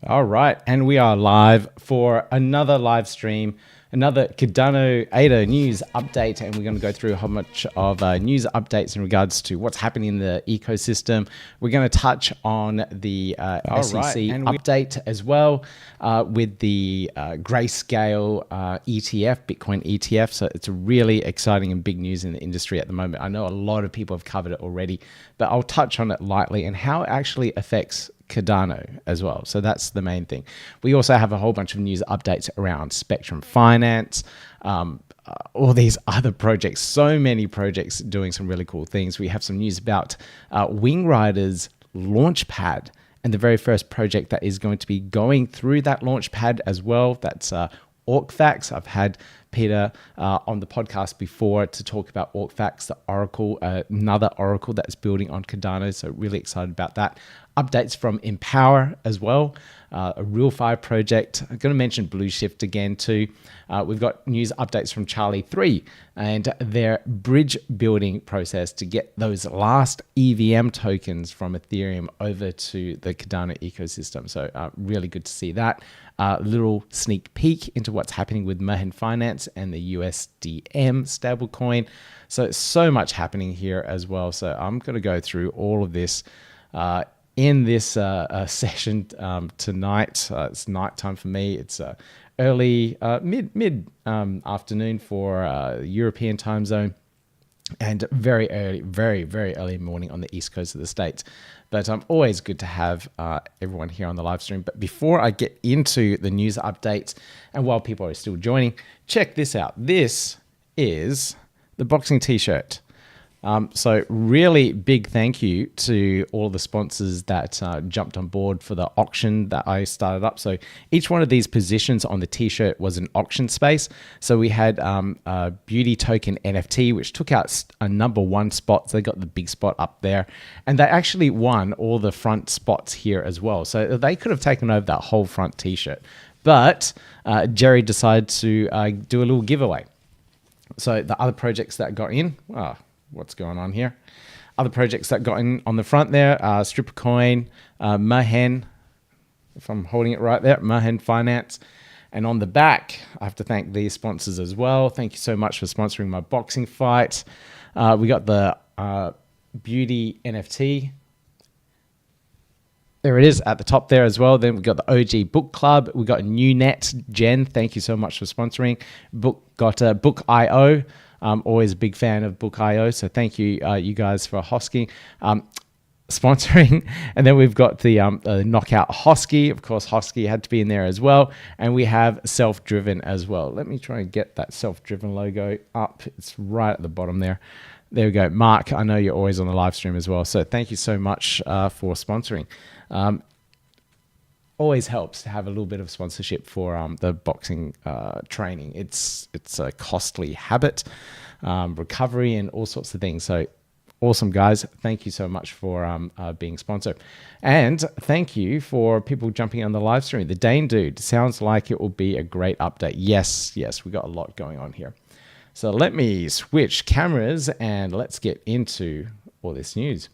All right, and we are live for another live stream, another Cardano ADAOZ news update, and we're going to go through a whole bunch of news updates in regards to what's happening in the ecosystem. We're going to touch on the SEC update as well with the Grayscale ETF, Bitcoin ETF. So it's really exciting and big news in the industry at the moment. I know a lot of people have covered it already, but I'll touch on it lightly and how it actually affects Cardano as well. So that's the main thing. We also have a whole bunch of news updates around Spectrum Finance, all these other projects, so many projects doing some really cool things. We have some news about Wingriders Launchpad and the very first project that is going to be going through that Launchpad as well. That's Orcfax. I've had Peter on the podcast before to talk about Orcfax, the Oracle, another Oracle that's building on Cardano. So really excited about that. Updates from Empowa as well, a RealFi project. I'm going to mention Blueshift again too. We've got news updates from Charli3 and their bridge building process to get those last EVM tokens from Ethereum over to the Cardano ecosystem. So really good to see that. Little sneak peek into what's happening with Mehen Finance and the USDM stablecoin. So much happening here as well. So I'm going to go through all of this in this session tonight. It's nighttime for me. It's early, mid afternoon for European time zone, and very early, very early morning on the east coast of the States. But always good to have everyone here on the live stream. But before I get into the news updates, and while people are still joining, check this out. This is the boxing t-shirt. So really big thank you to all the sponsors that jumped on board for the auction that I started up. So each one of these positions on the t-shirt was an auction space. So we had a beauty token NFT, which took out a #1 spot. So they got the big spot up there, and they actually won all the front spots here as well. So they could have taken over that whole front t-shirt, but Jerry decided to do a little giveaway. So the other projects that got in, what's going on here? Other projects that got in on the front there, Stripper Coin, Mehen, if I'm holding it right there, Mehen Finance. And on the back, I have to thank these sponsors as well. Thank you so much for sponsoring my boxing fight. We got the beauty NFT. There it is at the top there as well. Then we got the OG Book Club. We got NewNet Jen. Thank you so much for sponsoring. Got Book.io. I'm always a big fan of Book.io, so thank you, you guys, for Hosky sponsoring. And then we've got the Knockout Hosky. Of course, Hosky had to be in there as well. And we have Self-Driven as well. Let me try and get that Self-Driven logo up. It's right at the bottom there. There we go. Mark, I know you're always on the live stream as well, so thank you so much for sponsoring. Always helps to have a little bit of sponsorship for the boxing training. It's a costly habit, recovery, and all sorts of things. So awesome, guys. Thank you so much for being sponsored. And thank you for people jumping on the live stream. The Dane Dude, sounds like it will be a great update. Yes, we got a lot going on here. So let me switch cameras and let's get into all this news.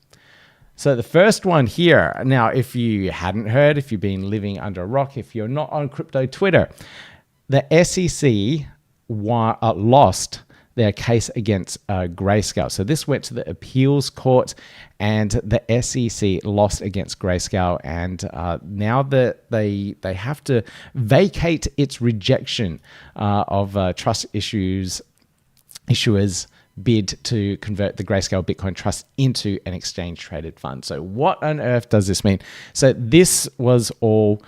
So the first one here, now if you hadn't heard, if you've been living under a rock, if you're not on crypto Twitter, the SEC lost their case against Grayscale. So this went to the appeals court and the SEC lost against Grayscale, and now that they have to vacate its rejection of trust issuers bid to convert the Grayscale Bitcoin Trust into an exchange-traded fund. So what on earth does this mean? So this was all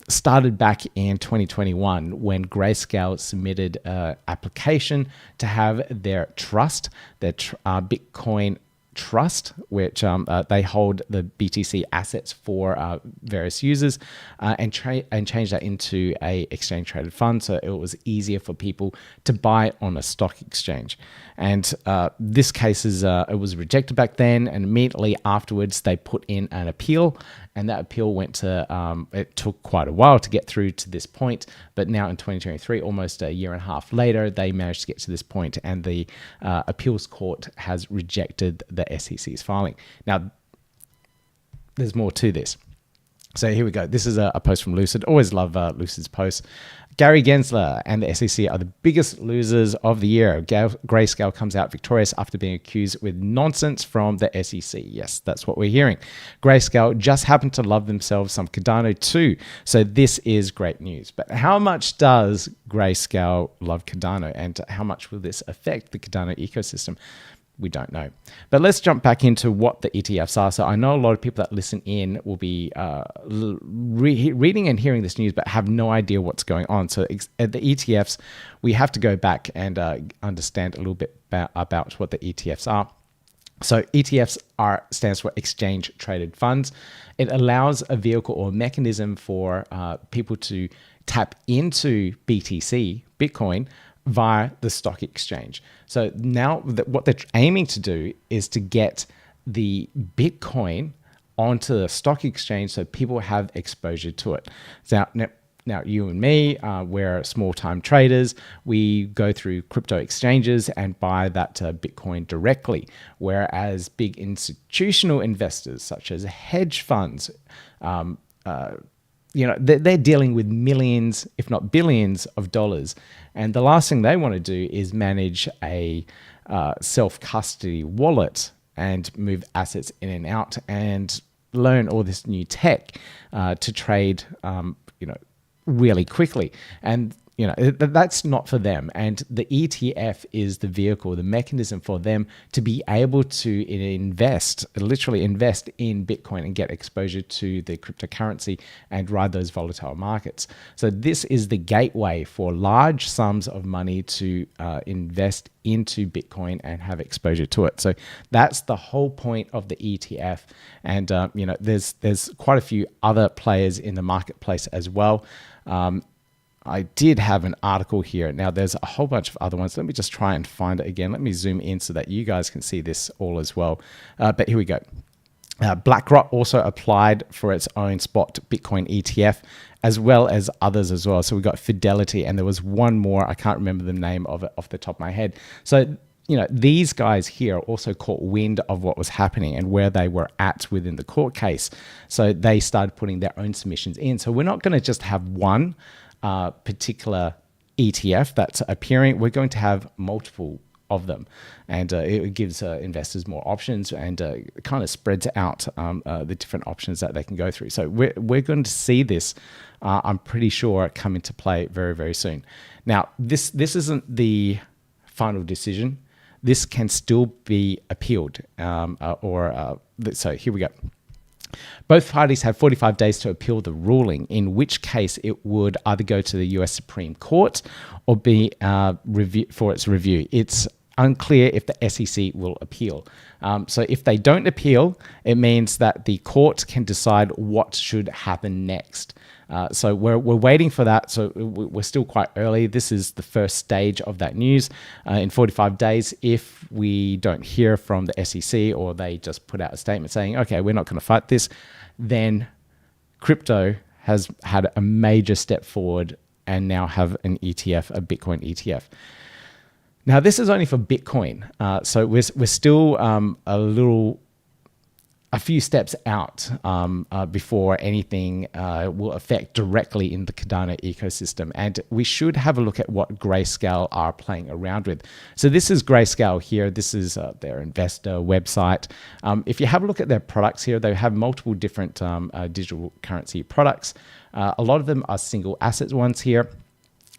started back in 2021 when Grayscale submitted an application to have their trust, their Bitcoin Trust, which they hold the BTC assets for various users, and change that into a exchange traded fund, so it was easier for people to buy on a stock exchange. And this case is it was rejected back then, and immediately afterwards they put in an appeal, and that appeal went to it took quite a while to get through to this point, but now in 2023, almost a year and a half later, they managed to get to this point, and the appeals court has rejected the SEC's filing. Now, there's more to this. So here we go. This is a post from Lucid. Always love Lucid's posts. Gary Gensler and the SEC are the biggest losers of the year. Grayscale comes out victorious after being accused with nonsense from the SEC. Yes, that's what we're hearing. Grayscale just happened to love themselves some Cardano too. So this is great news. But how much does Grayscale love Cardano, and how much will this affect the Cardano ecosystem? We don't know. But let's jump back into what the ETFs are. So I know a lot of people that listen in will be reading and hearing this news, but have no idea what's going on. So at the ETFs, we have to go back and understand a little bit about what the ETFs are. So ETFs stands for exchange traded funds. It allows a vehicle or mechanism for people to tap into BTC, Bitcoin, via the stock exchange. So now what they're aiming to do is to get the Bitcoin onto the stock exchange so people have exposure to it. Now you and me, we're small-time traders. We go through crypto exchanges and buy that Bitcoin directly, whereas big institutional investors such as hedge funds, they're dealing with millions, if not billions of dollars. And the last thing they want to do is manage a self-custody wallet and move assets in and out and learn all this new tech to trade, really quickly. And that's not for them. And the ETF is the vehicle, the mechanism for them to be able to literally invest in Bitcoin and get exposure to the cryptocurrency and ride those volatile markets. So this is the gateway for large sums of money to invest into Bitcoin and have exposure to it. So that's the whole point of the ETF. And there's quite a few other players in the marketplace as well. I did have an article here. Now there's a whole bunch of other ones. Let me just try and find it again. Let me zoom in so that you guys can see this all as well. But here we go. BlackRock also applied for its own spot Bitcoin ETF, as well as others as well. So we got Fidelity, and there was one more. I can't remember the name of it off the top of my head. So these guys here also caught wind of what was happening and where they were at within the court case. So they started putting their own submissions in. So we're not going to just have one particular ETF that's appearing. We're going to have multiple of them, and it gives investors more options, and it kind of spreads out the different options that they can go through. So we're going to see this, I'm pretty sure, come into play very, very soon. Now, this isn't the final decision. This can still be appealed, so here we go. Both parties have 45 days to appeal the ruling, in which case it would either go to the US Supreme Court or be for its review. It's unclear if the SEC will appeal. So if they don't appeal, it means that the court can decide what should happen next. So we're waiting for that. So we're still quite early. This is the first stage of that news. In 45 days, if we don't hear from the SEC or they just put out a statement saying, okay, we're not going to fight this, then crypto has had a major step forward and now have an ETF, a Bitcoin ETF. Now, this is only for Bitcoin. So we're still a few steps out before anything will affect directly in the Cardano ecosystem. And we should have a look at what Grayscale are playing around with. So this is Grayscale here. This is their investor website. If you have a look at their products here, they have multiple different digital currency products. A lot of them are single assets ones here.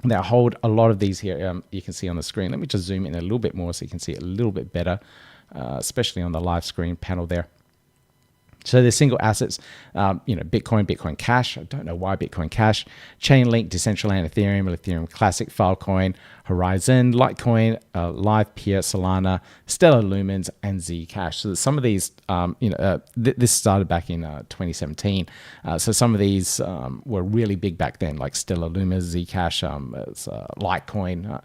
They hold a lot of these here. You can see on the screen. Let me just zoom in a little bit more so you can see it a little bit better, especially on the live screen panel there. So there's single assets, Bitcoin, Bitcoin Cash. I don't know why Bitcoin Cash, Chainlink, Decentraland, Ethereum, Ethereum Classic, Filecoin, Horizon, Litecoin, Live Peer, Solana, Stellar Lumens, and Zcash. So some of these, this started back in 2017. So some of these were really big back then, like Stellar Lumens, Zcash, Litecoin,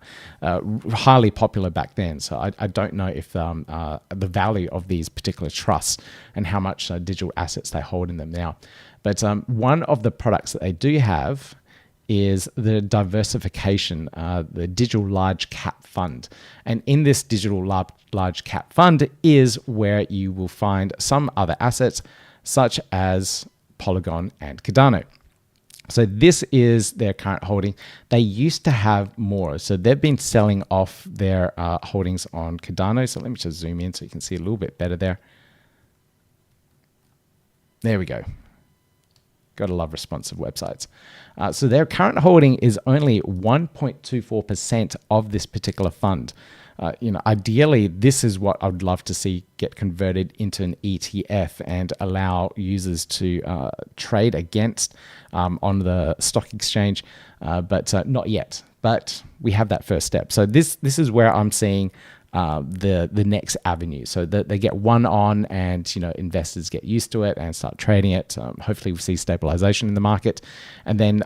highly popular back then. So I don't know if the value of these particular trusts and how much digital assets they hold in them now. But one of the products that they do have is the diversification, the digital large cap fund. And in this digital large cap fund is where you will find some other assets, such as Polygon, and Cardano. So this is their current holding. They used to have more. So they've been selling off their holdings on Cardano. So let me just zoom in so you can see a little bit better there. There we go. Gotta love responsive websites. So their current holding is only 1.24% of this particular fund. Ideally, this is what I would love to see get converted into an ETF and allow users to trade against on the stock exchange, but not yet. But we have that first step. So this is where I'm seeing the next avenue, so that they get one on, and investors get used to it and start trading it. Hopefully, we see stabilization in the market, and then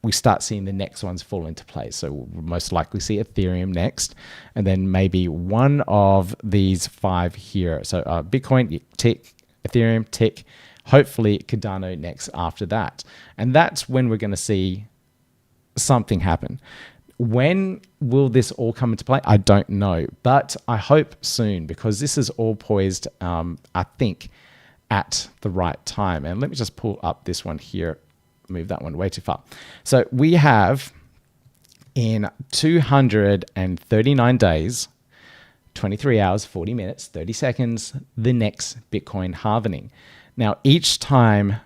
we start seeing the next ones fall into place. So we'll most likely see Ethereum next, and then maybe one of these 5 here. So Bitcoin, tick, Ethereum, tick, hopefully Cardano next after that. And that's when we're going to see something happen. When will this all come into play? I don't know, but I hope soon, because this is all poised, I think, at the right time. And let me just pull up this one here. Move that one way too far. So we have in 239 days, 23 hours, 40 minutes, 30 seconds, the next Bitcoin halving. Now, each time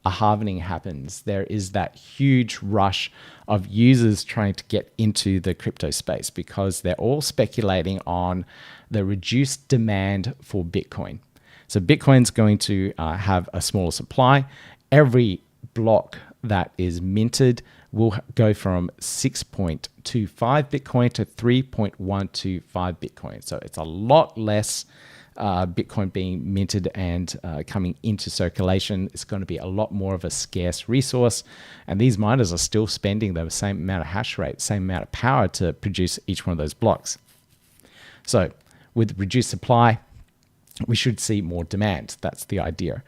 a halving happens, there is that huge rush of users trying to get into the crypto space because they're all speculating on the reduced demand for Bitcoin. So Bitcoin's going to have a smaller supply. Every block that is minted will go from 6.25 Bitcoin to 3.125 Bitcoin. So it's a lot less Bitcoin being minted and coming into circulation. It's going to be a lot more of a scarce resource. And these miners are still spending the same amount of hash rate, same amount of power to produce each one of those blocks. So with reduced supply, we should see more demand. That's the idea.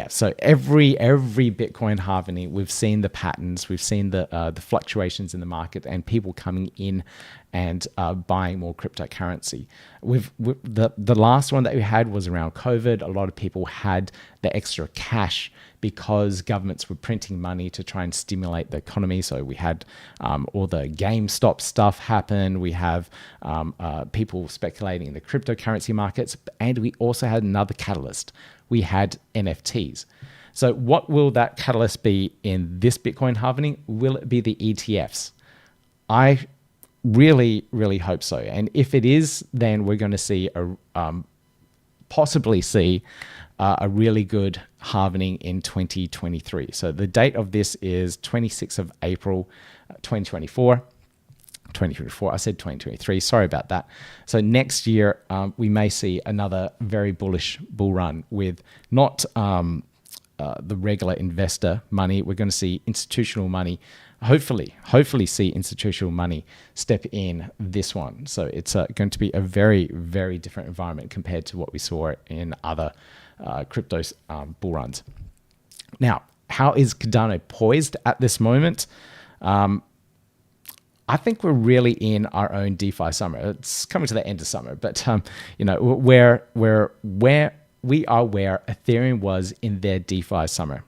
So every Bitcoin halving, we've seen the patterns, we've seen the fluctuations in the market, and people coming in and buying more cryptocurrency. The last one that we had was around COVID. A lot of people had the extra cash because governments were printing money to try and stimulate the economy. So we had all the GameStop stuff happen. We have people speculating in the cryptocurrency markets, and we also had another catalyst. We had NFTs. So what will that catalyst be in this Bitcoin halving? Will it be the ETFs? I really, really hope so. And if it is, then we're going to see possibly see a really good halving in 2023. So the date of this is 26th of April, 2024. 2024. I said 2023. Sorry about that. So next year, we may see another very bullish bull run with not the regular investor money. We're going to see institutional money. Hopefully see institutional money step in this one. So it's going to be a very, very different environment compared to what we saw in other crypto bull runs. Now, how is Cardano poised at this moment? I think we're really in our own DeFi summer. It's coming to the end of summer, but where we are where Ethereum was in their DeFi summer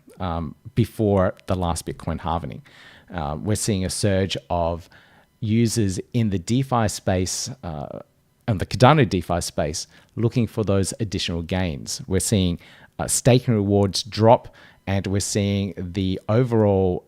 before the last Bitcoin halving. We're seeing a surge of users in the DeFi space and the Cardano DeFi space looking for those additional gains. We're seeing staking rewards drop, and we're seeing the overall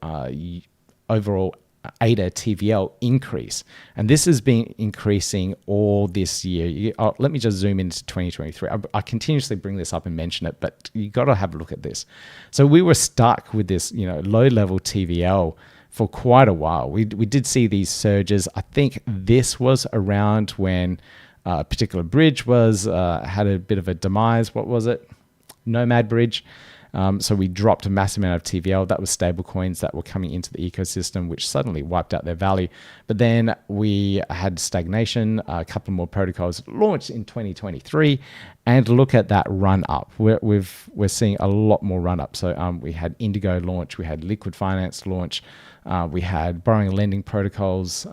ADA TVL increase. And this has been increasing all this year. Let me just zoom into 2023. I continuously bring this up and mention it, but you got to have a look at this. So we were stuck with this, low level TVL for quite a while. We did see these surges. I think this was around when a particular bridge was had a bit of a demise. What was it? Nomad Bridge. So we dropped a massive amount of TVL. That was stable coins that were coming into the ecosystem, which suddenly wiped out their value. But then we had stagnation, a couple more protocols launched in 2023, and look at that run up. We're seeing a lot more run up. So we had Indigo launch, we had Liquid Finance launch, we had borrowing and lending protocols,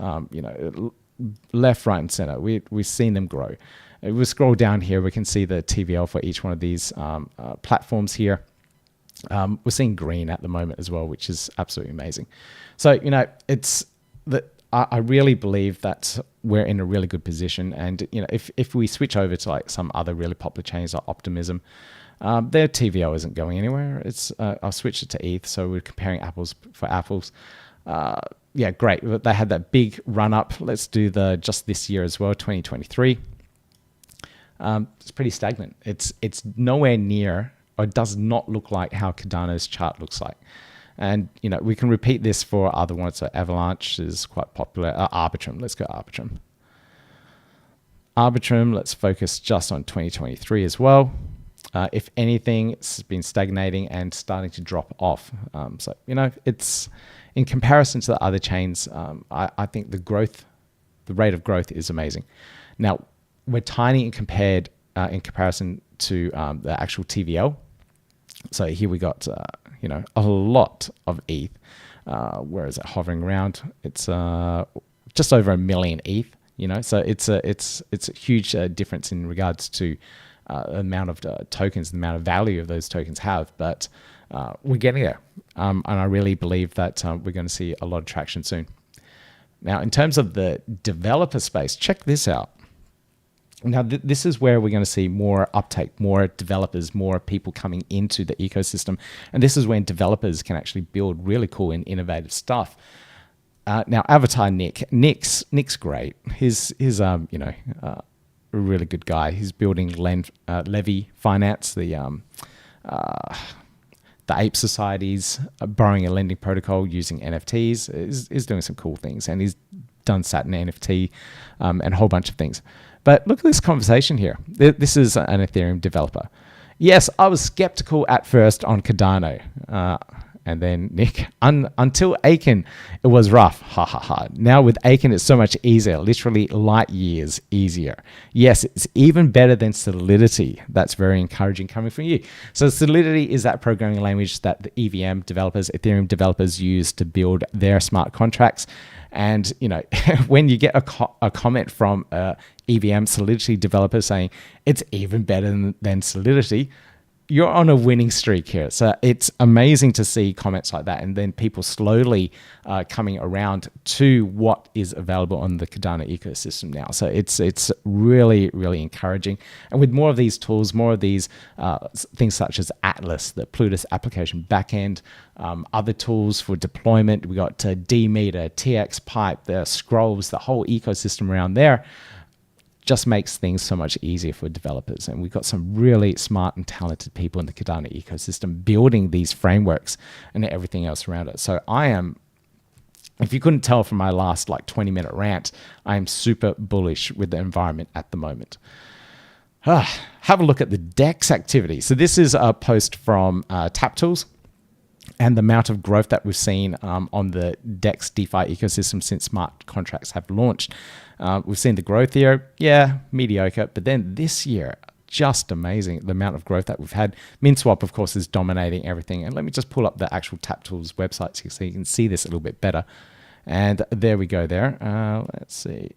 left, right, and center. We've seen them grow. If we scroll down here, we can see the TVL for each one of these platforms here. We're seeing green at the moment as well, which is absolutely amazing. So, it's that I really believe that we're in a really good position. And, if we switch over to like some other really popular chains like Optimism, their TVO isn't going anywhere. I'll switch it to ETH. So we're comparing apples for apples. Yeah, great. They had that big run up. Let's do just this year as well, 2023. It's pretty stagnant. It's nowhere near, or it does not look like how Cardano's chart looks like. And, we can repeat this for other ones. So Avalanche is quite popular. Arbitrum, let's go Arbitrum. Arbitrum, let's focus just on 2023 as well. If anything, it's been stagnating and starting to drop off. So, it's in comparison to the other chains, I think the rate of growth is amazing. Now, we're tiny in comparison to the actual TVL. So here we got, a lot of ETH. Where is it hovering around? It's just over 1 million ETH. So it's a huge difference in regards to the amount of tokens, the amount of value of those tokens have. But we're getting there, and I really believe that we're going to see a lot of traction soon. Now, in terms of the developer space, check this out. Now, this is where we're going to see more uptake, more developers, more people coming into the ecosystem. And this is when developers can actually build really cool and innovative stuff. Now, Avatar Nick's great. He's a really good guy. He's building Levy Finance, the ape societies, borrowing a lending protocol using NFTs. Is doing some cool things. And he's done Saturn NFT and a whole bunch of things. But look at this conversation here. This is an Ethereum developer. Yes, I was skeptical at first on Cardano. And then Nick, until Aiken, it was rough. Ha ha ha. Now with Aiken, it's so much easier, literally light years easier. Yes, it's even better than Solidity. That's very encouraging coming from you. So Solidity is that programming language that the EVM developers, Ethereum developers use to build their smart contracts. And, when you get a comment from EVM Solidity developer saying it's even better than Solidity, you're on a winning streak here. So it's amazing to see comments like that, and then people slowly coming around to what is available on the Cardano ecosystem now. So it's really, really encouraging. And with more of these tools, more of these things such as Atlas, the Plutus application backend, other tools for deployment, we got dmeter, TX Pipe, the Scrolls, the whole ecosystem around there, just makes things so much easier for developers. And we've got some really smart and talented people in the Cardano ecosystem building these frameworks and everything else around it. So I am, if you couldn't tell from my last 20-minute rant, I am super bullish with the environment at the moment. Have a look at the DEX activity. So this is a post from TapTools, and the amount of growth that we've seen on the DEX DeFi ecosystem since smart contracts have launched. We've seen the growth here, mediocre, but then this year, just amazing, the amount of growth that we've had. MinSwap, of course, is dominating everything. And let me just pull up the actual TapTools website so you can see this a little bit better. And there we go there. Let's see.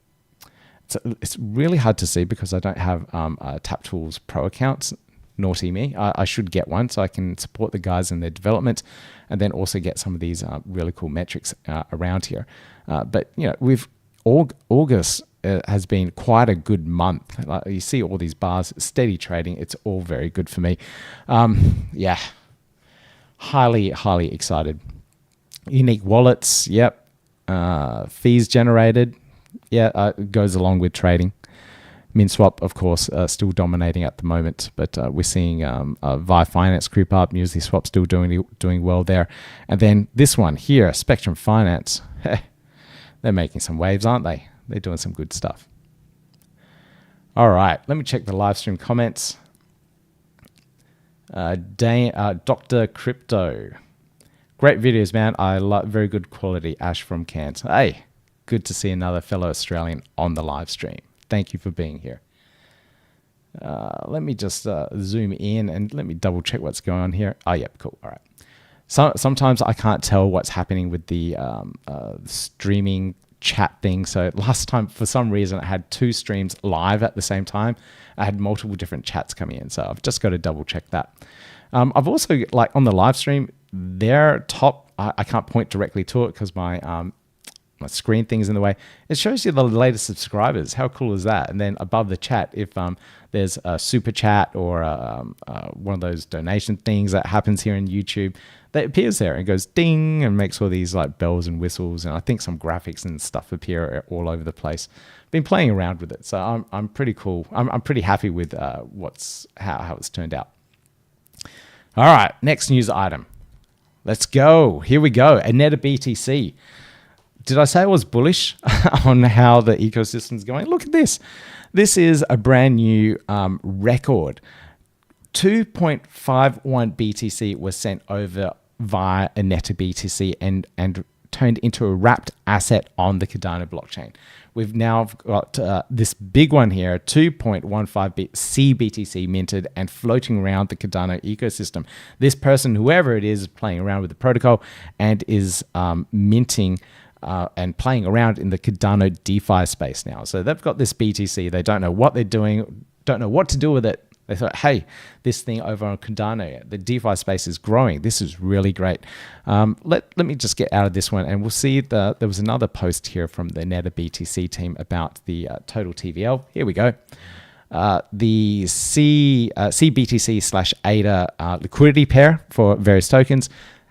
It's really hard to see because I don't have a TapTools Pro account. Naughty me. I should get one so I can support the guys in their development and then also get some of these really cool metrics around here. But, we've August has been quite a good month. You see all these bars, steady trading. It's all very good for me. Highly, highly excited. Unique wallets, yep. Fees generated, it goes along with trading. MinSwap, of course, still dominating at the moment, but we're seeing VI Finance creep up. MuesliSwap still doing well there. And then this one here, Spectrum Finance. They're making some waves, aren't they? They're doing some good stuff. All right, let me check the live stream comments. Dr. Crypto. Great videos, man. I love very good quality. Ash from Cairns. Hey, good to see another fellow Australian on the live stream. Thank you for being here. Let me just zoom in and let me double check what's going on here. Oh, yep, cool. All right. Sometimes I can't tell what's happening with the streaming chat thing. So last time, for some reason, I had 2 streams live at the same time. I had multiple different chats coming in. So I've just got to double check that. I've also, like on the live stream, their top, I can't point directly to it because my screen thing's in the way. It shows you the latest subscribers. How cool is that? And then above the chat, if there's a super chat or one of those donation things that happens here in YouTube, that appears there and goes ding and makes all these like bells and whistles. And I think some graphics and stuff appear all over the place. Been playing around with it, so I'm pretty cool. I'm pretty happy with how it's turned out. All right, next news item. Let's go. Here we go. AnetaBTC. Did I say I was bullish on how the ecosystem's going? Look at this. This is a brand new record. 2.51 BTC was sent over via AnetaBTC and turned into a wrapped asset on the Cardano blockchain. We've now got this big one here, 2.15 CBTC minted and floating around the Cardano ecosystem. This person, whoever it is playing around with the protocol and is minting and playing around in the Cardano DeFi space now. So they've got this BTC. They don't know what they're doing, don't know what to do with it. They thought, hey, this thing over on Cardano, the DeFi space is growing. This is really great. Let me just get out of this one, and we'll see there was another post here from the AnetaBTC team about the total TVL. Here we go. The CBTC / ADA liquidity pair for various tokens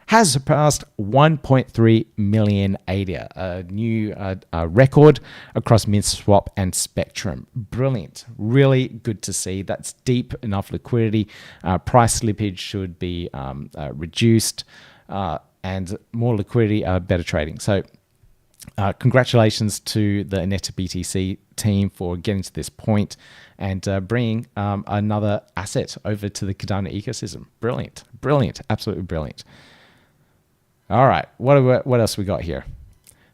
has surpassed 1.3 million ADA, a new record across MintSwap and Spectrum. Brilliant. Really good to see. That's deep enough liquidity. Price slippage should be reduced, and more liquidity, better trading. So congratulations to the AnetaBTC team for getting to this point and bringing another asset over to the Cardano ecosystem. Brilliant. Brilliant. Absolutely brilliant. All right, what else we got here?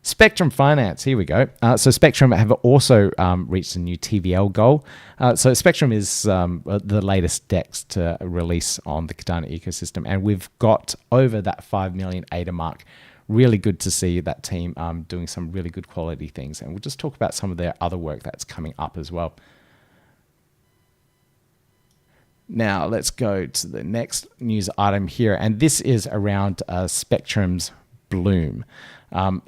Spectrum Finance, here we go. So Spectrum have also reached a new TVL goal. So Spectrum is the latest DEX to release on the Cardano ecosystem, and we've got over that 5 million ADA mark. Really good to see that team doing some really good quality things, and we'll just talk about some of their other work that's coming up as well. Now, let's go to the next news item here, and this is around Spectrum's Bloom.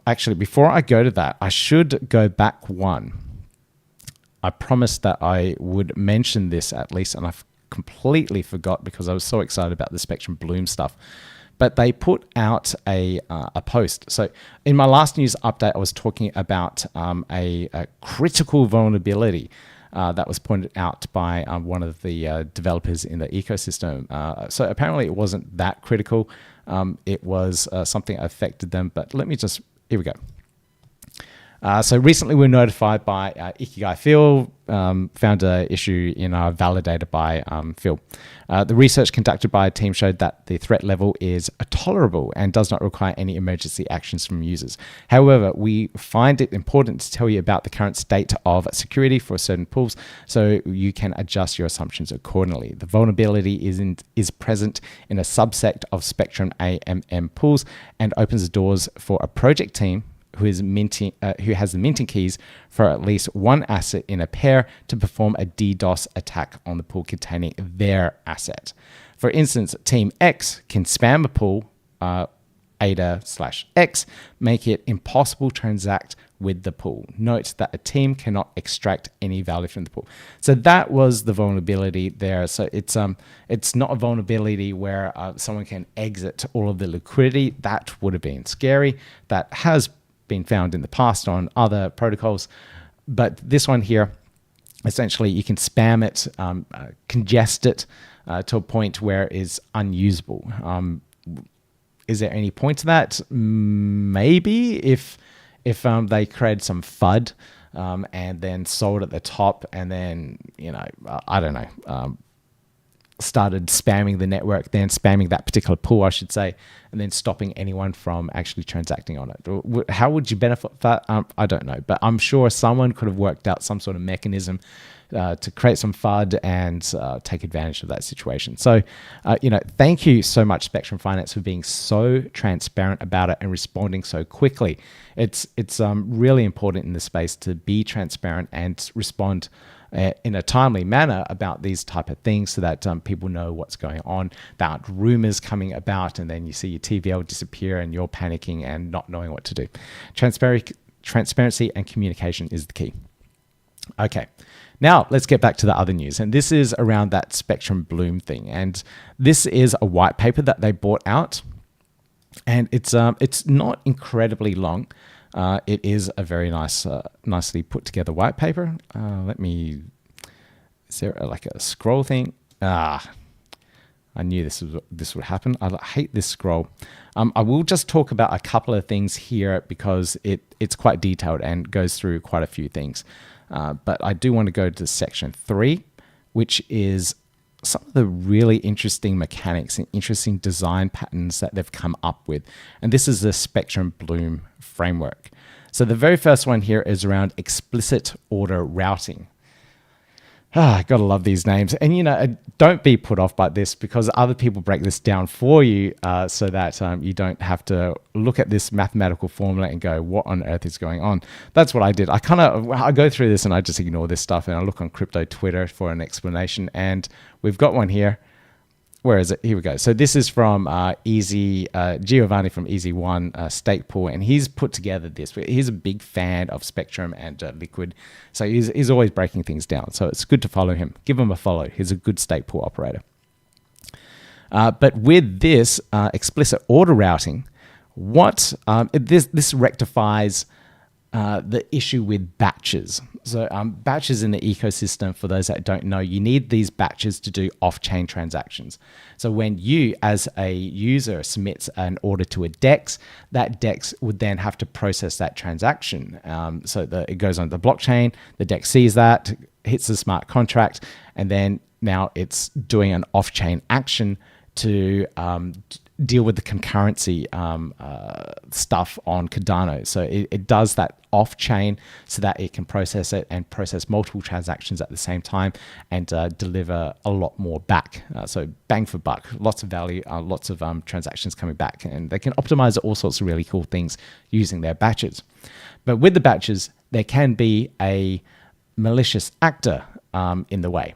Actually, before I go to that, I should go back one. I promised that I would mention this at least, and I completely forgot because I was so excited about the Spectrum Bloom stuff. But they put out a post. So in my last news update, I was talking about a critical vulnerability that was pointed out by one of the developers in the ecosystem. So apparently it wasn't that critical. It was something that affected them, but let me just, here we go. So recently we were notified by Ikigai Phil, found an issue in our validator by Phil. The research conducted by a team showed that the threat level is tolerable and does not require any emergency actions from users. However, we find it important to tell you about the current state of security for certain pools so you can adjust your assumptions accordingly. The vulnerability is present in a subset of Spectrum AMM pools and opens the doors for a project team who has the minting keys for at least one asset in a pair to perform a DDoS attack on the pool containing their asset. For instance, Team X can spam a pool, ADA/X, make it impossible to transact with the pool. Note that a team cannot extract any value from the pool. So that was the vulnerability there. So it's not a vulnerability where someone can exit all of the liquidity. That would have been scary. That has been found in the past on other protocols, but this one here, essentially you can spam it, congest it to a point where it is unusable. Is there any point to that? Maybe if they created some FUD and then sold at the top and then, I don't know, started spamming the network, then spamming that particular pool, I should say, and then stopping anyone from actually transacting on it. How would you benefit that? I don't know, but I'm sure someone could have worked out some sort of mechanism to create some FUD and take advantage of that situation. So, thank you so much, Spectrum Finance, for being so transparent about it and responding so quickly. It's really important in this space to be transparent and respond in a timely manner about these type of things so that people know what's going on. There aren't rumors coming about and then you see your TVL disappear and you're panicking and not knowing what to do. Transparency and communication is the key. Okay, now let's get back to the other news. And this is around that Spectrum Bloom thing. And this is a white paper that they brought out. And it's not incredibly long. It is a very nice, nicely put together white paper. Is there like a scroll thing? I knew this would happen. I hate this scroll. I will just talk about a couple of things here because it's quite detailed and goes through quite a few things. But I do want to go to section 3, which is some of the really interesting mechanics and interesting design patterns that they've come up with. And this is the Spectrum Bloom framework. So the very first one here is around explicit order routing. I gotta love these names. And don't be put off by this because other people break this down for you so that you don't have to look at this mathematical formula and go, what on earth is going on? That's what I did. I go through this and I just ignore this stuff and I look on crypto Twitter for an explanation. And we've got one here. Where is it? Here we go. So this is from Giovanni from Easy One Stake Pool, and he's put together this. He's a big fan of Spectrum and Liquid, so he's always breaking things down. So it's good to follow him. Give him a follow. He's a good stake pool operator. But with this explicit order routing, this rectifies the issue with batches. So batches in the ecosystem, for those that don't know, you need these batches to do off-chain transactions. So when you, as a user, submits an order to a DEX, that DEX would then have to process that transaction. So it goes on the blockchain, the DEX sees that, hits the smart contract, and then now it's doing an off-chain action to deal with the concurrency stuff on Cardano. So it does that off-chain so that it can process it and process multiple transactions at the same time and deliver a lot more back. So bang for buck, lots of value, lots of transactions coming back. And they can optimize all sorts of really cool things using their batches. But with the batches, there can be a malicious actor in the way.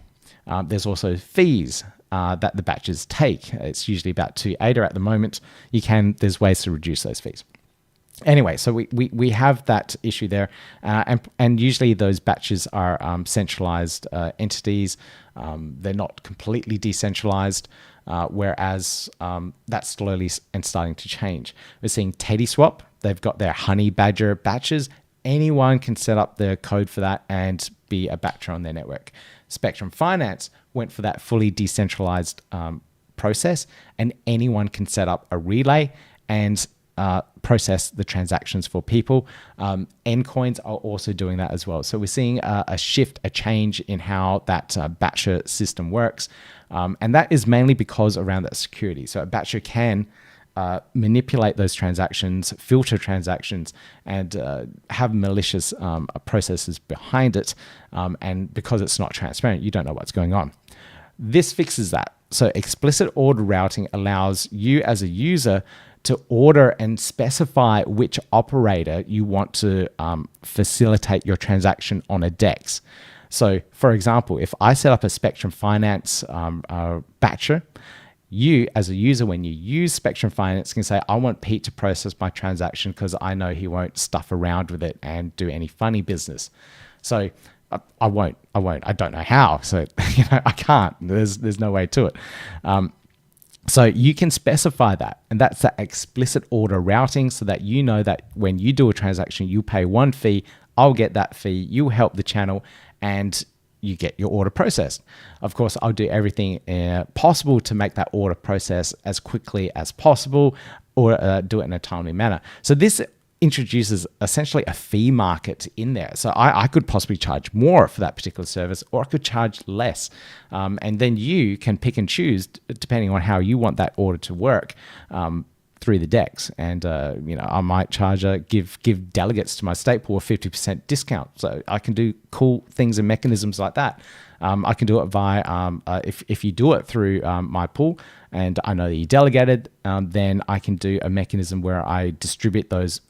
There's also fees that the batches take. It's usually about 2 ADA at the moment. There's ways to reduce those fees. Anyway, so we have that issue there, and usually those batches are centralized entities. They're not completely decentralized, whereas that's slowly and starting to change. We're seeing TeddySwap. They've got their Honey Badger batches. Anyone can set up the code for that and be a batcher on their network. Spectrum Finance went for that fully decentralized process, and anyone can set up a relay and process the transactions for people. Ncoins are also doing that as well. So we're seeing a shift, a change in how that batcher system works. And that is mainly because around that security. So a batcher can manipulate those transactions, filter transactions, and have malicious processes behind it. And because it's not transparent, you don't know what's going on. This fixes that. So explicit order routing allows you as a user to order and specify which operator you want to facilitate your transaction on a DEX. So for example, if I set up a Spectrum Finance batcher, you as a user, when you use Spectrum Finance, can say, I want Pete to process my transaction because I know he won't stuff around with it and do any funny business. So I won't. I don't know how. So I can't. There's no way to it. So you can specify that, and that's that explicit order routing, so that you know that when you do a transaction, you pay one fee, I'll get that fee, you help the channel, and you get your order processed. Of course, I'll do everything possible to make that order process as quickly as possible, or do it in a timely manner. So this introduces essentially a fee market in there. So I could possibly charge more for that particular service, or I could charge less. And then you can pick and choose depending on how you want that order to work through the DEX. And I might charge give delegates to my stake pool a 50% discount. So I can do cool things and mechanisms like that. I can do it via if you do it through my pool, and I know that you delegated, then I can do a mechanism where I distribute those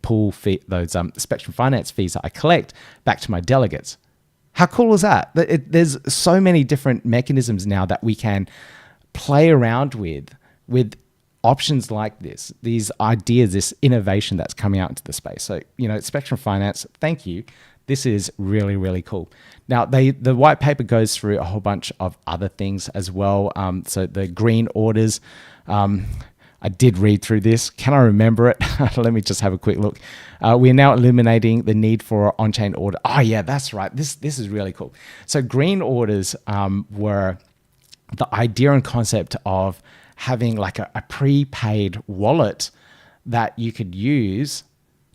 pool fee, those Spectrum Finance fees that I collect back to my delegates. How cool is that? There's so many different mechanisms now that we can play around with options like this, these ideas, this innovation that's coming out into the space. So, Spectrum Finance, thank you. This is really, really cool. Now, the white paper goes through a whole bunch of other things as well. So the green orders, I did read through this. Can I remember it? Let me just have a quick look. We are now eliminating the need for on-chain order. Oh yeah, that's right. This is really cool. So green orders were the idea and concept of having like a prepaid wallet that you could use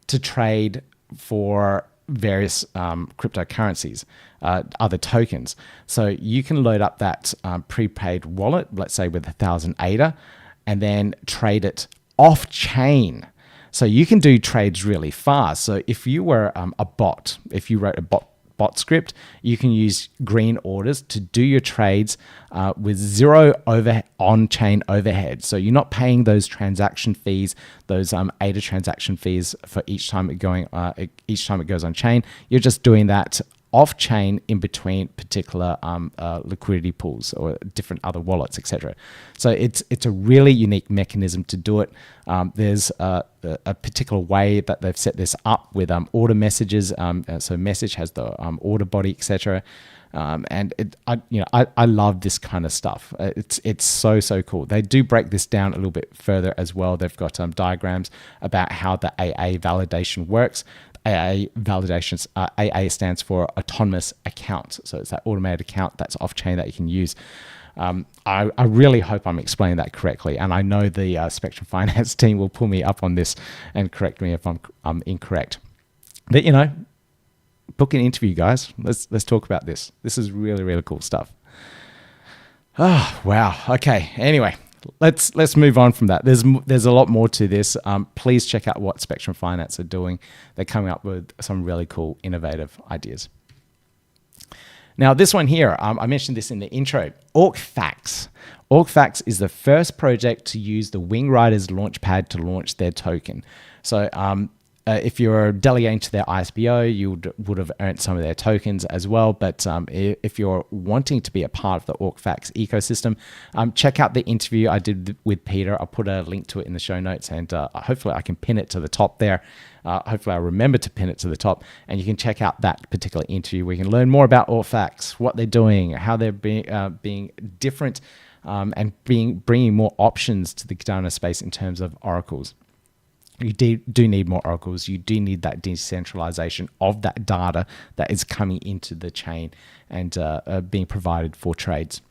to trade for various cryptocurrencies, other tokens. So you can load up that prepaid wallet, let's say with 1,000 ADA, and then trade it off chain. So you can do trades really fast. So if you were a bot, if you wrote a bot script, you can use green orders to do your trades with zero on-chain overhead. So you're not paying those transaction fees, those ADA transaction fees for each time it goes on chain. You're just doing that off-chain in between particular liquidity pools or different other wallets, etc. So it's a really unique mechanism to do it. There's a particular way that they've set this up with order messages. So message has the order body, etc. And I love this kind of stuff. It's so cool. They do break this down a little bit further as well. They've got diagrams about how the AA validation works. AA validations, AA stands for autonomous account. So it's that automated account that's off-chain that you can use. I really hope I'm explaining that correctly. And I know the Spectrum Finance team will pull me up on this and correct me if I'm incorrect. But, book an interview, guys. Let's talk about this. This is really, really cool stuff. Oh, wow. Okay. Anyway, let's move on from that. There's a lot more to this. Please check out what Spectrum Finance are doing. They're coming up with some really cool, innovative ideas. Now, this one here, I mentioned this in the intro, Orcfax. Orcfax is the first project to use the Wingriders Launchpad to launch their token. So if you're delegating to their ISBO, you would have earned some of their tokens as well. But if you're wanting to be a part of the Orcfax ecosystem, check out the interview I did with Peter. I'll put a link to it in the show notes, and hopefully I can pin it to the top there. Hopefully I remember to pin it to the top, and you can check out that particular interview where you can learn more about Orcfax, what they're doing, how they're being different, and bringing more options to the Cardano space in terms of oracles. You do need more oracles. You do need that decentralization of that data that is coming into the chain and being provided for trades.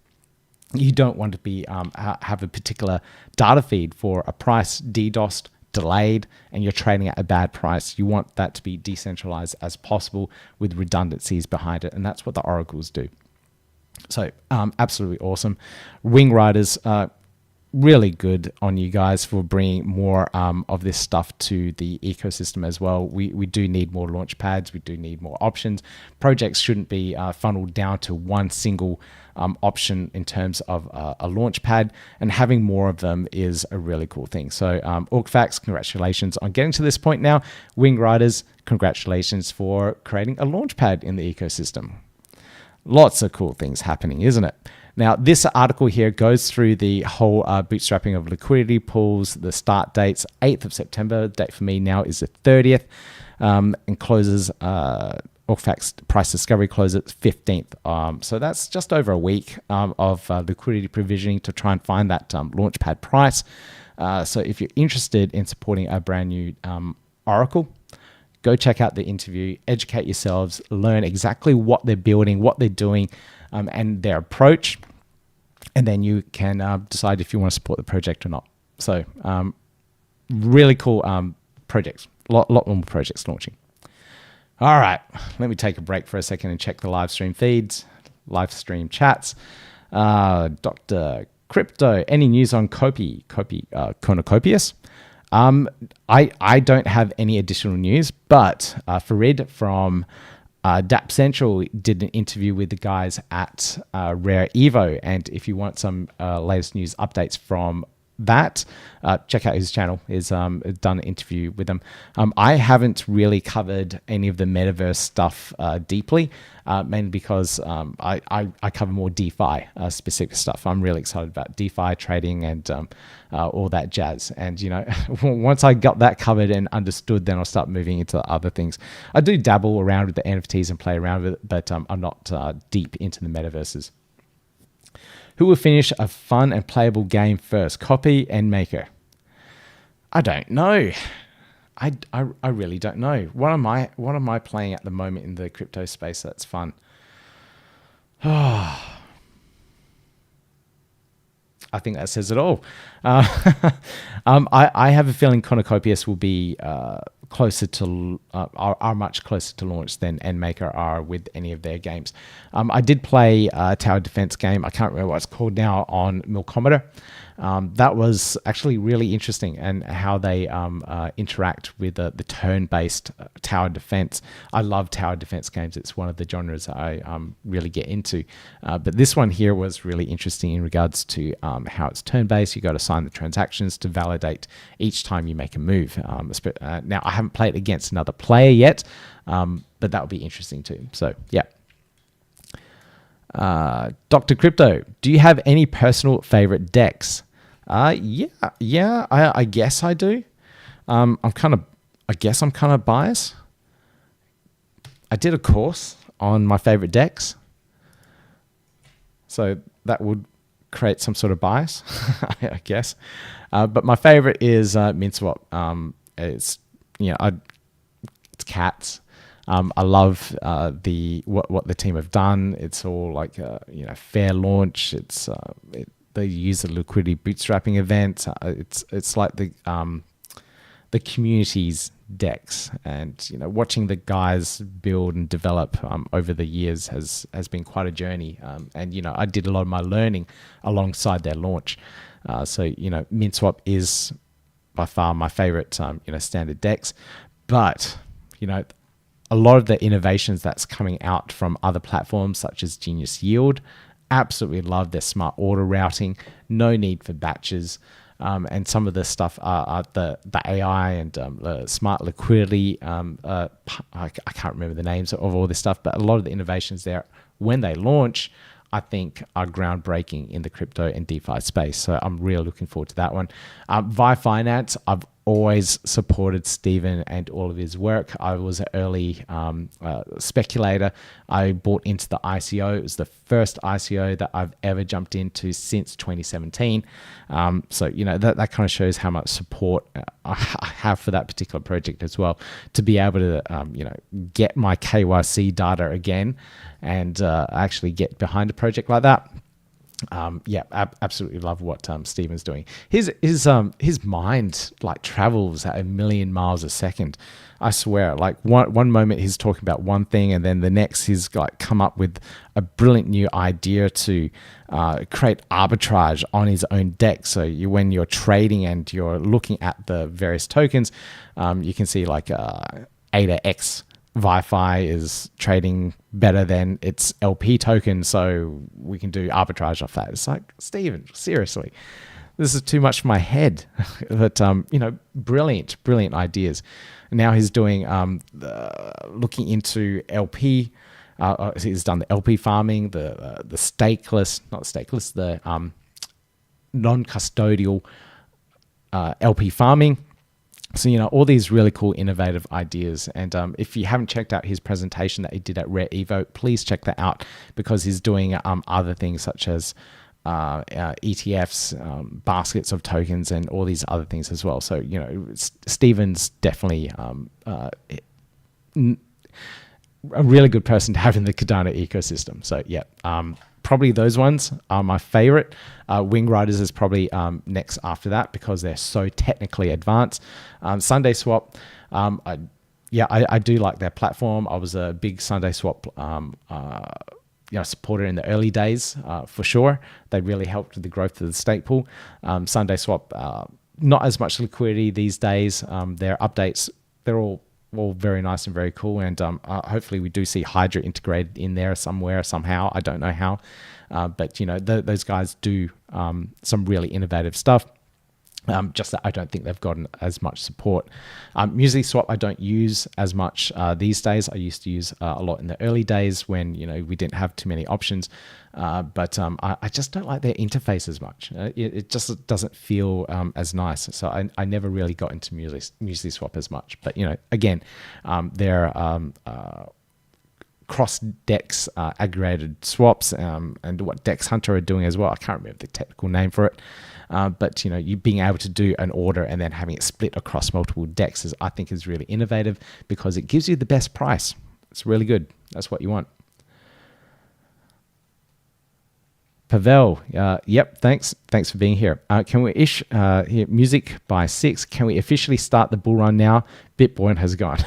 You don't want to be have a particular data feed for a price DDoSed, delayed, and you're trading at a bad price. You want that to be decentralized as possible with redundancies behind it, and that's what the oracles do. So absolutely awesome. Wingriders, really good on you guys for bringing more of this stuff to the ecosystem as well. We do need more launch pads. We do need more options. Projects shouldn't be funneled down to one single option in terms of a launch pad, and having more of them is a really cool thing. So Orcfax, congratulations on getting to this point now. Wingriders, congratulations for creating a launch pad in the ecosystem. Lots of cool things happening, isn't it? Now, this article here goes through the whole bootstrapping of liquidity pools, the start dates, 8th of September. Date for me now is the 30th, and closes, Orcfax price discovery closes 15th. So that's just over a week of liquidity provisioning to try and find that launchpad price. So if you're interested in supporting a brand new Oracle, go check out the interview, educate yourselves, learn exactly what they're building, what they're doing, and their approach, and then you can decide if you want to support the project or not. So really cool projects, lot more projects launching. All right, let me take a break for a second and check the live stream feeds, live stream chats. Dr. Crypto, any news on Cornucopius? I don't have any additional news, but Farid from Dapp Central did an interview with the guys at Rare Evo, and if you want some latest news updates from that, check out his channel. He's done an interview with him. I haven't really covered any of the metaverse stuff deeply, mainly because I cover more DeFi specific stuff. I'm really excited about DeFi trading and all that jazz. And, you know, once I got that covered and understood, then I'll start moving into other things. I do dabble around with the NFTs and play around with it, but I'm not deep into the metaverses. Who will finish a fun and playable game first, Copy and Maker? I don't know. I really don't know. What am I playing at the moment in the crypto space that's fun? I think that says it all. I have a feeling Cornucopias will be closer to are much closer to launch than Endmaker are with any of their games. I did play a tower defense game. I can't remember what it's called now on Milkometer. That was actually really interesting, and how they interact with the turn-based tower defense. I love tower defense games. It's one of the genres I really get into. But this one here was really interesting in regards to how it's turn-based. You got to sign the transactions to validate each time you make a move. Now, I haven't played against another player yet, but that would be interesting too. So, yeah. Dr. Crypto, do you have any personal favorite decks? Yeah, I guess I do. I guess I'm kind of biased. I did a course on my favorite decks, so that would create some sort of bias, I guess. But my favorite is MintSwap. It's it's cats. I love what the team have done. It's all like fair launch. They use the liquidity bootstrapping event. It's like the community's decks, and watching the guys build and develop over the years has been quite a journey. And I did a lot of my learning alongside their launch. So MintSwap is by far my favorite standard decks, but a lot of the innovations that's coming out from other platforms such as Genius Yield, absolutely love their smart order routing, no need for batches. And some of the stuff are the AI and the smart liquidity. I can't remember the names of all this stuff, but a lot of the innovations there, when they launch, I think are groundbreaking in the crypto and DeFi space. So I'm really looking forward to that one. Via Finance, I've always supported Stephen and all of his work. I was an early speculator. I bought into the ICO. It was the first ICO that I've ever jumped into since 2017. So, that kind of shows how much support I have for that particular project as well. To be able to, get my KYC data again and actually get behind a project like that. Absolutely love what Stephen's doing. His mind like travels at 1 million miles a second. I swear, like one moment he's talking about one thing, and then the next he's like come up with a brilliant new idea to create arbitrage on his own deck. So when you're trading and you're looking at the various tokens, you can see like ADAOZ Wi-Fi is trading better than its LP token, so we can do arbitrage off that. It's like, Stephen, seriously, this is too much for my head. But brilliant ideas. Now he's doing looking into LP. He's done the LP farming, the non-custodial LP farming. So, all these really cool, innovative ideas. And if you haven't checked out his presentation that he did at Rare Evo, please check that out, because he's doing other things such as ETFs, baskets of tokens, and all these other things as well. So, Stephen's definitely a really good person to have in the Cardano ecosystem. So, yeah. Probably those ones are my favorite. Wingriders is probably next after that, because they're so technically advanced. Sunday Swap, I do like their platform. I was a big Sunday Swap supporter in the early days, for sure. They really helped with the growth of the stake pool. Sunday Swap, not as much liquidity these days. Their updates, they're all very nice and very cool, and hopefully we do see Hydra integrated in there somewhere, somehow. I don't know how, but those guys do some really innovative stuff. Just that I don't think they've gotten as much support. MusicSwap I don't use as much these days. I used to use a lot in the early days when we didn't have too many options. But I just don't like their interface as much. It just doesn't feel as nice. So I never really got into MusicSwap as much. But again, they're cross-DEX aggregated swaps, and what DEX Hunter are doing as well. I can't remember the technical name for it. But you being able to do an order and then having it split across multiple DEXs, I think is really innovative because it gives you the best price. It's really good. That's what you want. Pavel, yep, thanks for being here. Can we here, music by 6? Can we officially start the bull run now? BitBoy has gone.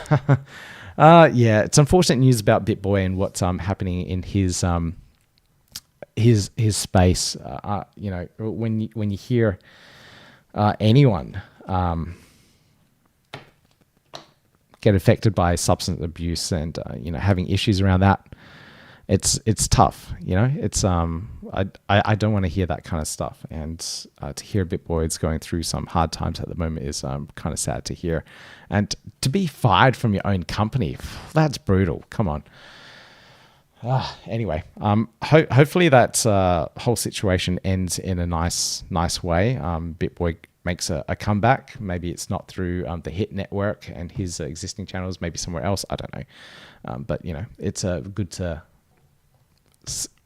Yeah, it's unfortunate news about BitBoy and what's happening in his space. When you hear anyone get affected by substance abuse and having issues around that, it's tough. It's I don't want to hear that kind of stuff, and to hear BitBoy's going through some hard times at the moment is kind of sad to hear. And to be fired from your own company, that's brutal. Come on. Anyway, hopefully that whole situation ends in a nice way. BitBoy makes a comeback. Maybe it's not through the Hit network and his existing channels, maybe somewhere else. I don't know. But it's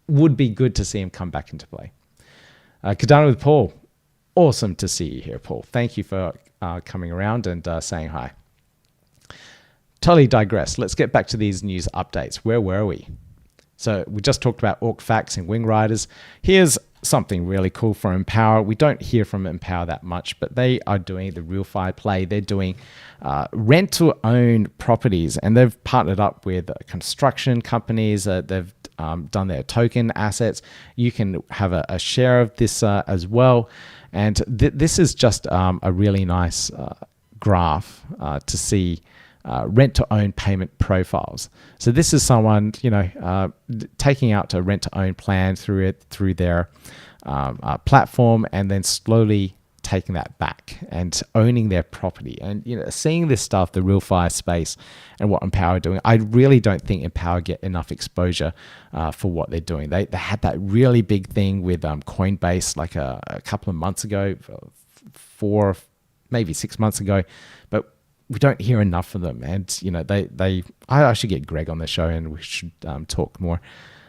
would be good to see him come back into play. Cardano with Paul. Awesome to see you here, Paul. Thank you for coming around and saying hi. Totally digress. Let's get back to these news updates. Where were we? So we just talked about Orcfax and Wingriders. Here's something really cool for Empowa. We don't hear from Empowa that much, but they are doing the real fire play. They're doing rent-to-own properties, and they've partnered up with construction companies. They've done their token assets. You can have a share of this as well. And this is just a really nice graph to see rent-to-own payment profiles. So this is someone, taking out a rent-to-own plan through their platform, and then slowly taking that back and owning their property. And seeing this stuff, the real fire space, and what Empowa are doing, I really don't think Empowa get enough exposure for what they're doing. They had that really big thing with Coinbase like a couple of months ago, 4 maybe 6 months ago, but we don't hear enough from them. And I should get Greg on the show and we should talk more.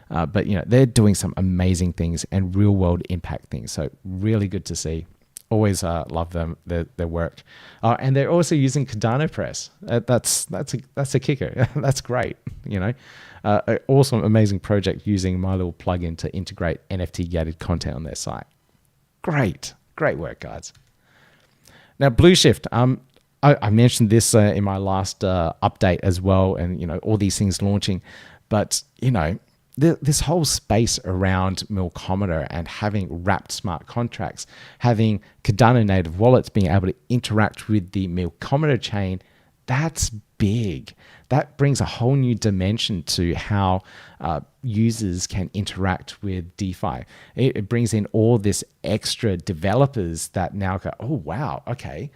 But they're doing some amazing things and real world impact things. So really good to see. Always love them, their work. And they're also using Cardano Press. That's a kicker. That's great. An awesome, amazing project using my little plugin to integrate NFT gated content on their site. Great work, guys. Now Blueshift. I mentioned this in my last update as well, and all these things launching, but this whole space around Milkometer and having wrapped smart contracts, having Cardano native wallets being able to interact with the Milkometer chain, that's big. That brings a whole new dimension to how users can interact with DeFi. It brings in all this extra developers that now go, oh wow, okay.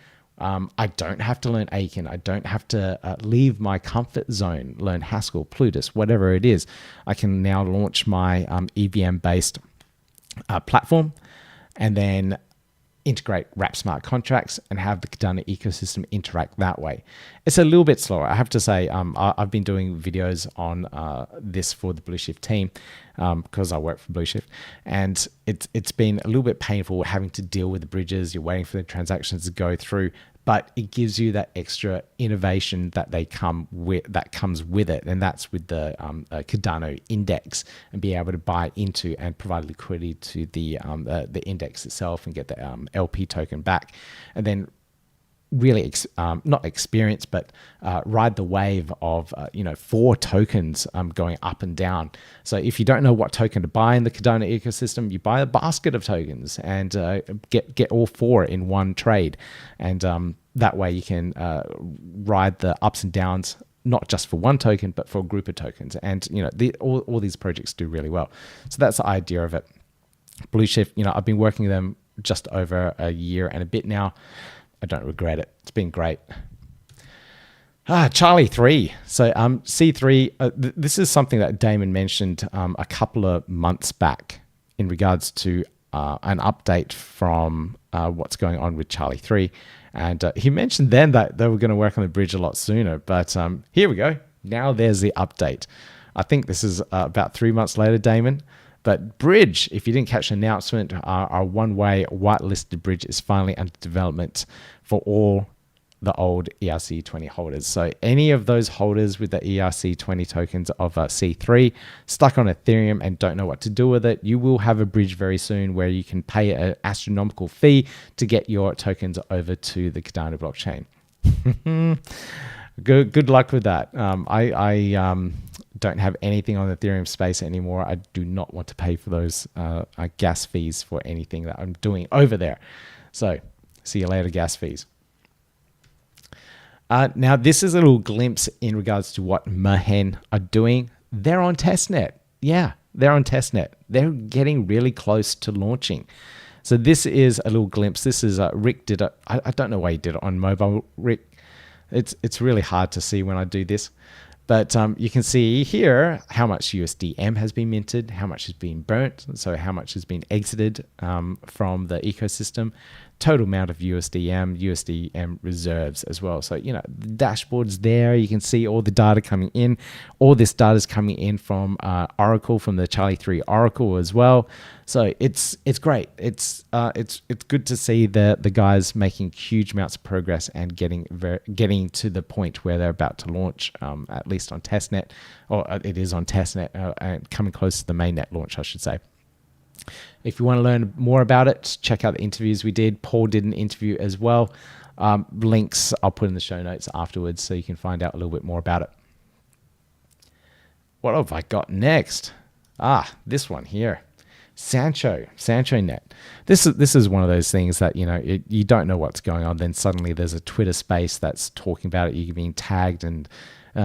I don't have to learn Aiken. I don't have to leave my comfort zone, learn Haskell, Plutus, whatever it is. I can now launch my EVM-based platform and then integrate wrap smart contracts and have the Cardano ecosystem interact that way. It's a little bit slower. I have to say, I've been doing videos on this for the Blueshift team because I work for Blueshift, and it's been a little bit painful having to deal with the bridges. You're waiting for the transactions to go through, but it gives you that extra innovation that comes with it, and that's with the Cardano index, and be able to buy into and provide liquidity to the index itself and get the LP token back, and then really not experience, but ride the wave of 4 tokens going up and down. So if you don't know what token to buy in the Cardano ecosystem, you buy a basket of tokens and get all 4 in one trade, and that way you can ride the ups and downs, not just for one token but for a group of tokens. And all these projects do really well. So that's the idea of it. Blueshift, I've been working with them just over a year and a bit now. I don't regret it. It's been great. Charli3. So C3, this is something that Damon mentioned a couple of months back in regards to an update from what's going on with Charli3. And he mentioned then that they were going to work on the bridge a lot sooner. But here we go. Now there's the update. I think this is about 3 months later, Damon. But Bridge, if you didn't catch the announcement, our one-way whitelisted bridge is finally under development for all the old ERC20 holders. So any of those holders with the ERC20 tokens of C3 stuck on Ethereum and don't know what to do with it, you will have a bridge very soon where you can pay an astronomical fee to get your tokens over to the Cardano blockchain. Good luck with that. I don't have anything on the Ethereum space anymore. I do not want to pay for those gas fees for anything that I'm doing over there. So see you later, gas fees. Now, this is a little glimpse in regards to what Mehen are doing. They're on Testnet. Yeah, they're on Testnet. They're getting really close to launching. So this is a little glimpse. This is Rick did it. I don't know why he did it on mobile. Rick, it's really hard to see when I do this. But you can see here how much USDM has been minted, how much has been burnt, so how much has been exited from the ecosystem, total amount of USDM reserves as well. So, you know, the dashboard's there. You can see all the data coming in. All this data is coming in from Oracle, from the Charli3 Oracle as well. So it's great. It's good to see the guys making huge amounts of progress and getting to the point where they're about to launch, at least on Testnet, or it is on Testnet, and coming close to the mainnet launch, I should say. If you want to learn more about it, check out the interviews we did. Paul did an interview as well. Links I'll put in the show notes afterwards so you can find out a little bit more about it. What have I got next? This one here. SanchoNet. This is one of those things that, you know, you don't know what's going on. Then suddenly there's a Twitter space that's talking about it. You're being tagged and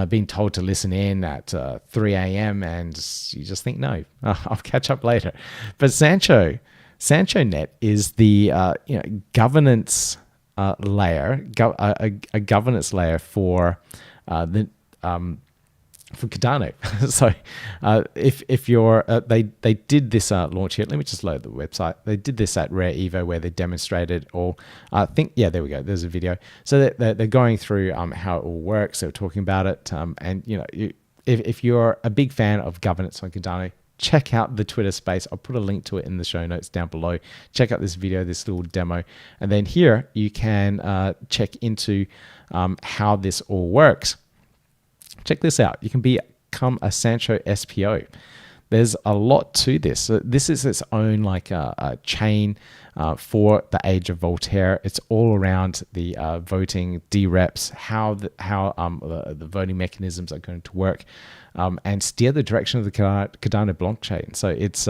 being told to listen in at 3 a.m. and you just think, no, I'll catch up later. But SanchoNet is the governance layer, a governance layer for Cardano. So if you're they did this launch here. Let me just load the website. They did this at Rare Evo where they demonstrated all. I think, yeah, there we go. There's a video. So they're going through how it all works. They're talking about it. And you know, if you're a big fan of governance on Cardano, check out the Twitter space. I'll put a link to it in the show notes down below. Check out this video, this little demo, and then here you can check into how this all works. Check this out. You can become a Sancho SPO. There's a lot to this. So this is its own like a chain for the age of Voltaire. It's all around the voting DREPs, how the voting mechanisms are going to work, and steer the direction of the Cardano blockchain. So it's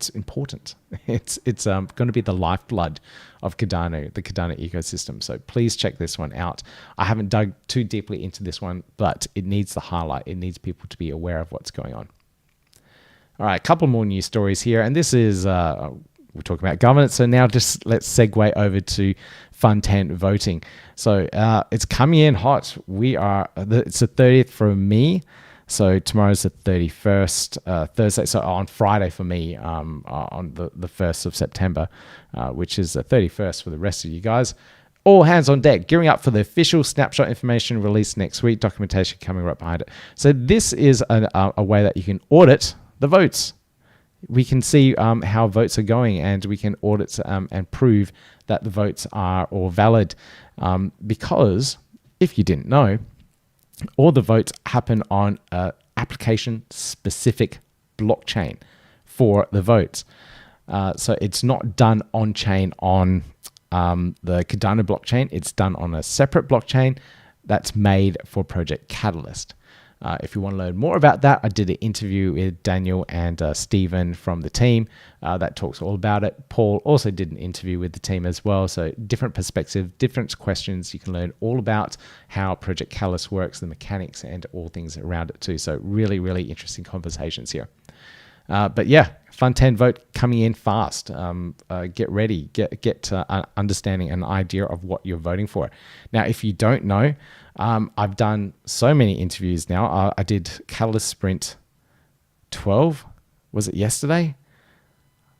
important. It's going to be the lifeblood of Cardano, the Cardano ecosystem. So please check this one out. I haven't dug too deeply into this one, but it needs the highlight. It needs people to be aware of what's going on. All right, a couple more news stories here, and this is we're talking about governance. So now just let's segue over to Fund 10 voting. So it's coming in hot. It's the 30th for me. So tomorrow's the 31st, Thursday. So on Friday for me, on the 1st of September, which is the 31st for the rest of you guys. All hands on deck, gearing up for the official snapshot information released next week. Documentation coming right behind it. So this is a way that you can audit the votes. We can see how votes are going, and we can audit and prove that the votes are all valid. Because if you didn't know, all the votes happen on an application-specific blockchain for the votes. So it's not done on-chain on the Cardano blockchain. It's done on a separate blockchain that's made for Project Catalyst. If you want to learn more about that, I did an interview with Daniel and Stephen from the team that talks all about it. Paul also did an interview with the team as well. So different perspective, different questions. You can learn all about how Project Catalyst works, the mechanics, and all things around it too. So really, really interesting conversations here. But yeah, Fund 10 vote coming in fast. Get ready, get understanding an idea of what you're voting for. Now, if you don't know, I've done so many interviews now. I did Catalyst Sprint 12. Was it yesterday?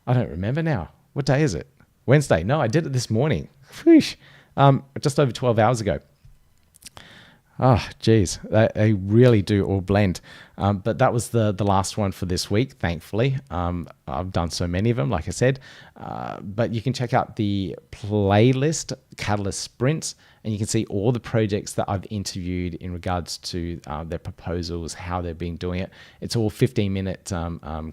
I don't remember now. What day is it? Wednesday. No, I did it this morning. Whoosh. Just over 12 hours ago. Oh, geez, they really do all blend. But that was the last one for this week, thankfully. I've done so many of them, like I said. But you can check out the playlist, Catalyst Sprints, and you can see all the projects that I've interviewed in regards to their proposals, how they've been doing it. It's all 15-minute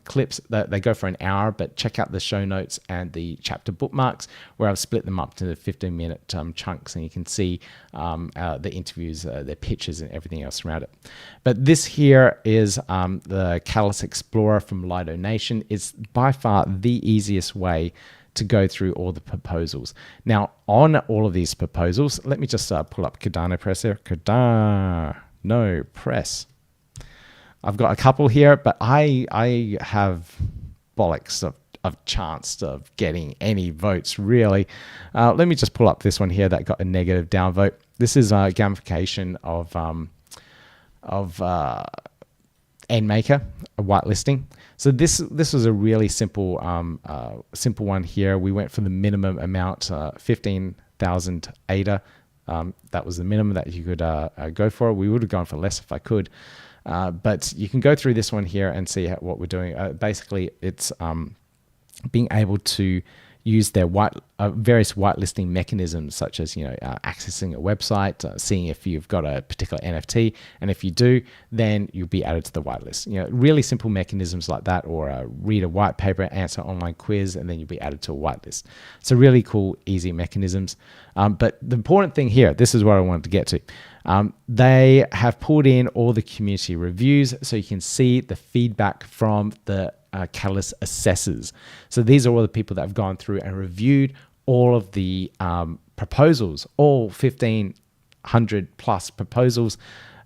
clips. They go for an hour, but check out the show notes and the chapter bookmarks where I've split them up to the 15-minute chunks, and you can see the interviews, their pitches, and everything else around it. But this here is the Catalyst Explorer from Lido Nation. It's by far the easiest way to go through all the proposals. Now, on all of these proposals, let me just pull up Cardano Press here. Cardano Press. I've got a couple here, but I have bollocks of chance of getting any votes, really. Let me just pull up this one here that got a negative downvote. This is a gamification of NMaker, a whitelisting. So this was a really simple one here. We went for the minimum amount, 15,000 ADA. That was the minimum that you could go for. We would have gone for less if I could. But you can go through this one here and see what we're doing. Basically, it's being able to use their various whitelisting mechanisms, such as accessing a website, seeing if you've got a particular NFT, and if you do, then you'll be added to the whitelist. Really simple mechanisms like that, or read a white paper, answer an online quiz, and then you'll be added to a whitelist. So really cool, easy mechanisms. But the important thing here, this is what I wanted to get to. They have pulled in all the community reviews, so you can see the feedback from the Catalyst assessors. So these are all the people that have gone through and reviewed all of the proposals, all 1,500 plus proposals.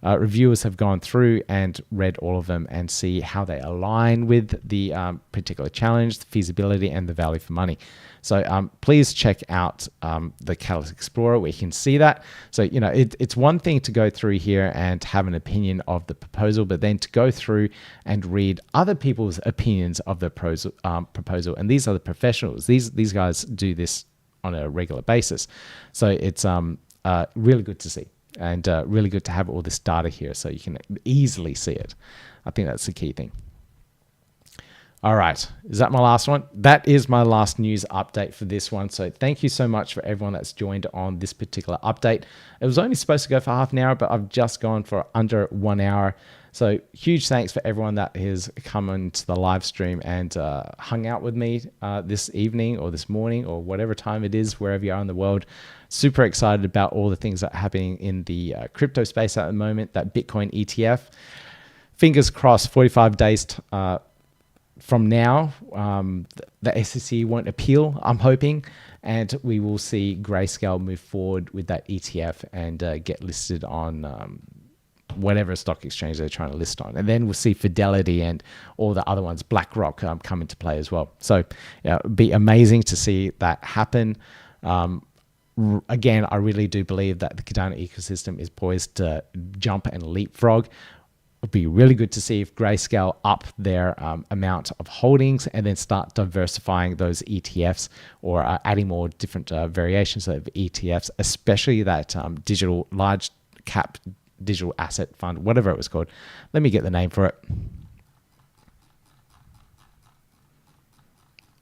Reviewers have gone through and read all of them and see how they align with the particular challenge, the feasibility, and the value for money. So please check out the Catalyst Explorer where you can see that. So, it's one thing to go through here and have an opinion of the proposal, but then to go through and read other people's opinions of the proposal. And these are the professionals. These guys do this on a regular basis. So it's really good to see. And really good to have all this data here so you can easily see it. I think that's the key thing. All right, is that my last one? That is my last news update for this one. So thank you so much for everyone that's joined on this particular update. It was only supposed to go for half an hour, but I've just gone for under 1 hour. So huge thanks for everyone that has come into the live stream and hung out with me this evening or this morning or whatever time it is, wherever you are in the world. Super excited about all the things that are happening in the crypto space at the moment, that Bitcoin ETF. Fingers crossed, 45 days from now, the SEC won't appeal, I'm hoping, and we will see Grayscale move forward with that ETF and get listed on whatever stock exchange they're trying to list on. And then we'll see Fidelity and all the other ones, BlackRock, come into play as well. So it'd be amazing to see that happen. Again, I really do believe that the Cardano ecosystem is poised to jump and leapfrog. It'd be really good to see if Grayscale up their amount of holdings and then start diversifying those ETFs or adding more different variations of ETFs, especially that large cap digital asset fund, whatever it was called. Let me get the name for it.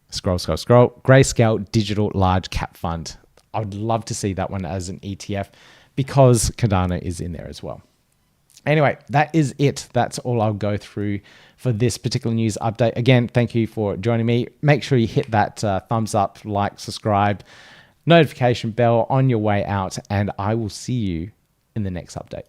Scroll. Grayscale Digital Large Cap Fund. I would love to see that one as an ETF because Cardano is in there as well. Anyway, that is it. That's all I'll go through for this particular news update. Again, thank you for joining me. Make sure you hit that thumbs up, like, subscribe, notification bell on your way out, and I will see you in the next update.